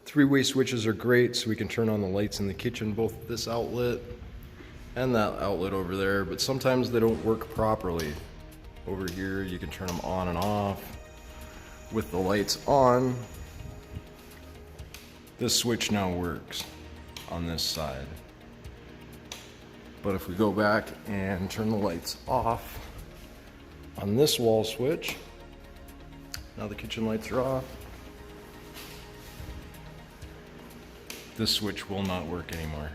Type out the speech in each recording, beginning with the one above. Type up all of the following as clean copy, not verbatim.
Three-way switches are great, so we can turn on the lights in the kitchen, both this outlet and that outlet over there, but sometimes they don't work properly. Over here, you can turn them on and off with the lights on. This switch now works on this side. But if we go back and turn the lights off on this wall switch, now the kitchen lights are off. This switch will not work anymore.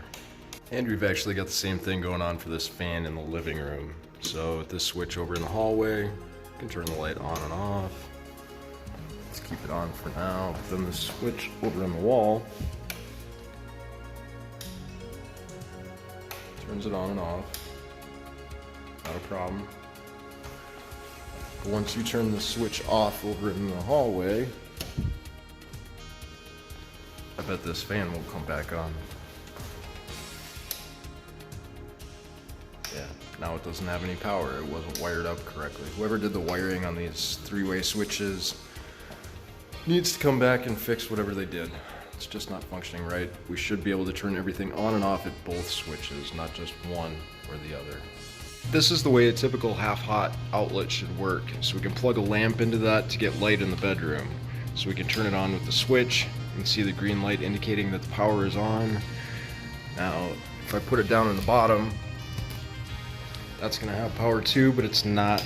And we've actually got the same thing going on for this fan in the living room. So this switch over in the hallway, you can turn the light on and off. Let's keep it on for now. But then the switch over in the wall turns it on and off. Not a problem. But once you turn the switch off over in the hallway, I bet this fan will come back on. Yeah, now it doesn't have any power. It wasn't wired up correctly. Whoever did the wiring on these three-way switches needs to come back and fix whatever they did. It's just not functioning right. We should be able to turn everything on and off at both switches, not just one or the other. This is the way a typical half-hot outlet should work. So we can plug a lamp into that to get light in the bedroom. So we can turn it on with the switch. You can see the green light indicating that the power is on. Now, if I put it down in the bottom, that's gonna have power too, but it's not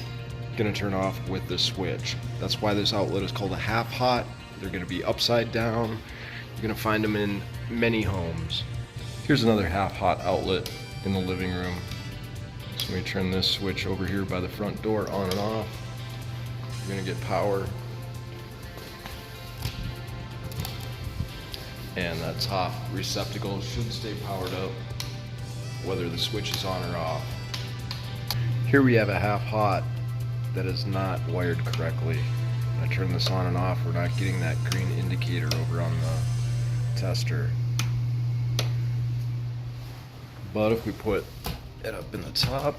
gonna turn off with the switch. That's why this outlet is called a half-hot. They're gonna be upside down. You're gonna find them in many homes. Here's another half-hot outlet in the living room. So we turn this switch over here by the front door on and off. You're gonna get power. And that top receptacle should stay powered up, whether the switch is on or off. Here we have a half-hot that is not wired correctly. When I turn this on and off, we're not getting that green indicator over on the tester. But if we put it up in the top,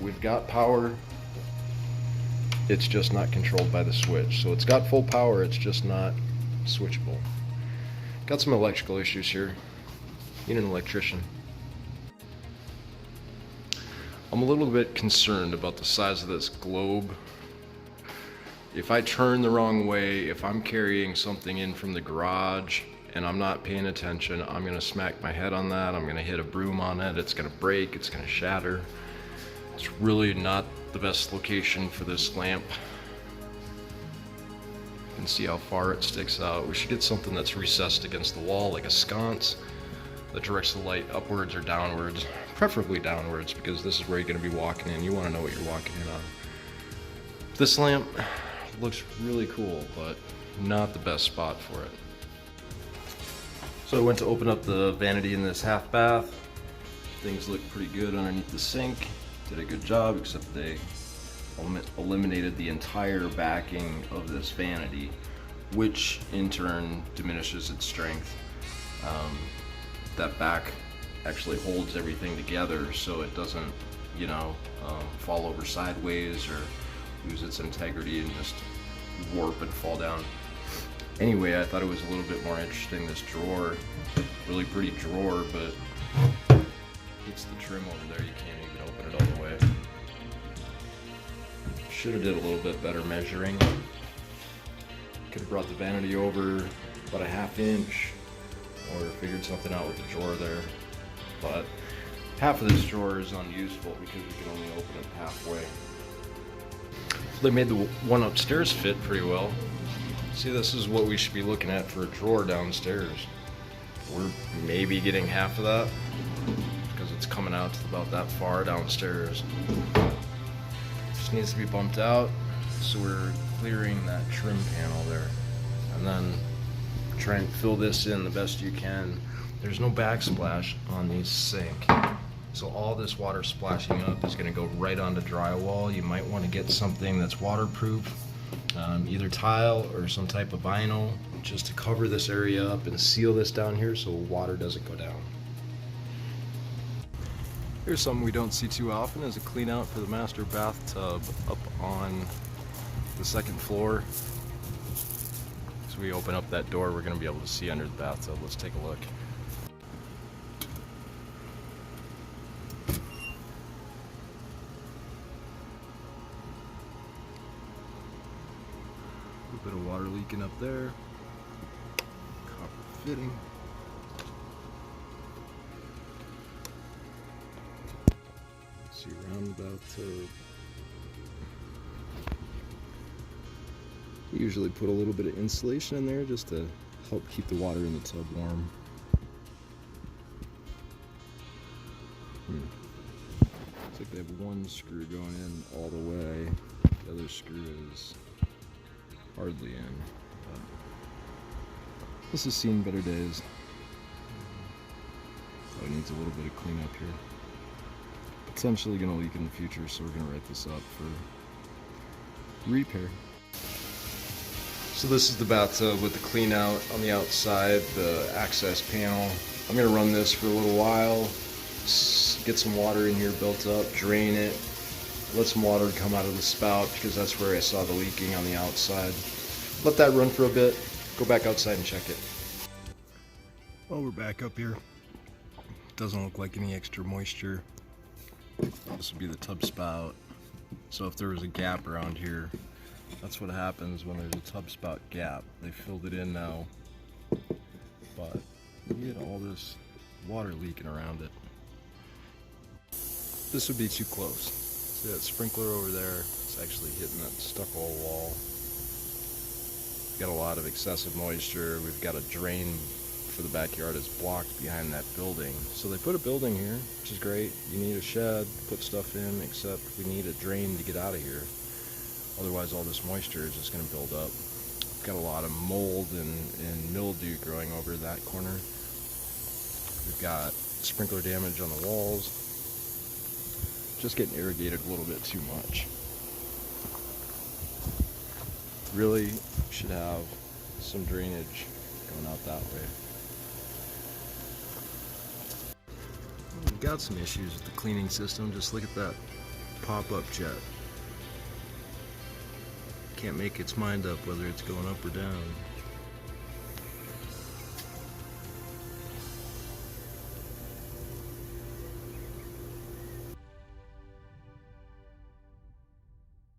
we've got power. It's just not controlled by the switch. So it's got full power, it's just not switchable. Got some electrical issues here. Need an electrician. I'm a little bit concerned about the size of this globe. If I turn the wrong way, if I'm carrying something in from the garage and I'm not paying attention, I'm gonna smack my head on that, I'm gonna hit a broom on it, it's gonna break, it's gonna shatter. It's really not the best location for this lamp. You can see how far it sticks out. We should get something that's recessed against the wall, like a sconce, that directs the light upwards or downwards, preferably downwards, because this is where you're going to be walking in. You want to know what you're walking in on. This lamp looks really cool, but not the best spot for it. So I went to open up the vanity in this half bath. Things look pretty good underneath the sink. Did a good job, except they eliminated the entire backing of this vanity, which in turn diminishes its strength. That back actually holds everything together so it doesn't, you know, fall over sideways or lose its integrity and just warp and fall down. Anyway, I thought it was a little bit more interesting, this drawer. Really pretty drawer, but it's the trim over there. You can't even open it all the way. Should have did a little bit better measuring. Could have brought the vanity over about a ½ inch or figured something out with the drawer there. But half of this drawer is unusable because we can only open it halfway. So they made the one upstairs fit pretty well. See, this is what we should be looking at for a drawer downstairs. We're maybe getting half of that because it's coming out to about that far downstairs. Just needs to be bumped out, so we're clearing that trim panel there. And then try and fill this in the best you can. There's no backsplash on the sink, so all this water splashing up is going to go right onto drywall. You might want to get something that's waterproof, either tile or some type of vinyl, just to cover this area up and seal this down here so water doesn't go down. Here's something we don't see too often, is a clean out for the master bathtub up on the second floor. As we open up that door, we're going to be able to see under the bathtub. Let's take a look. A bit of water leaking up there. Copper fitting. See around the bathtub. Usually put a little bit of insulation in there just to help keep the water in the tub warm. Looks like they have one screw going in all the way. The other screw is hardly in. But this has seen better days. Probably needs a little bit of cleanup here. Potentially going to leak in the future, so we're going to write this up for repair. So this is the bathtub with the clean out on the outside, the access panel. I'm going to run this for a little while, get some water in here built up, drain it, let some water come out of the spout because that's where I saw the leaking on the outside. Let that run for a bit, go back outside and check it. Well, we're back up here. Doesn't look like any extra moisture. This would be the tub spout. So if there was a gap around here, that's what happens when there's a tub spout gap. They filled it in now, but you get all this water leaking around it. This would be too close. See that sprinkler over there? It's actually hitting that stucco wall. Got a lot of excessive moisture. We've got a drain for the backyard is blocked behind that building. So they put a building here, which is great. You need a shed to put stuff in, except we need a drain to get out of here. Otherwise all this moisture is just going to build up. Got a lot of mold and mildew growing over that corner. We've got sprinkler damage on the walls. Just getting irrigated a little bit too much. Really should have some drainage going out that way. We've got some issues with the cleaning system. Just look at that pop-up jet. Can't make its mind up whether it's going up or down.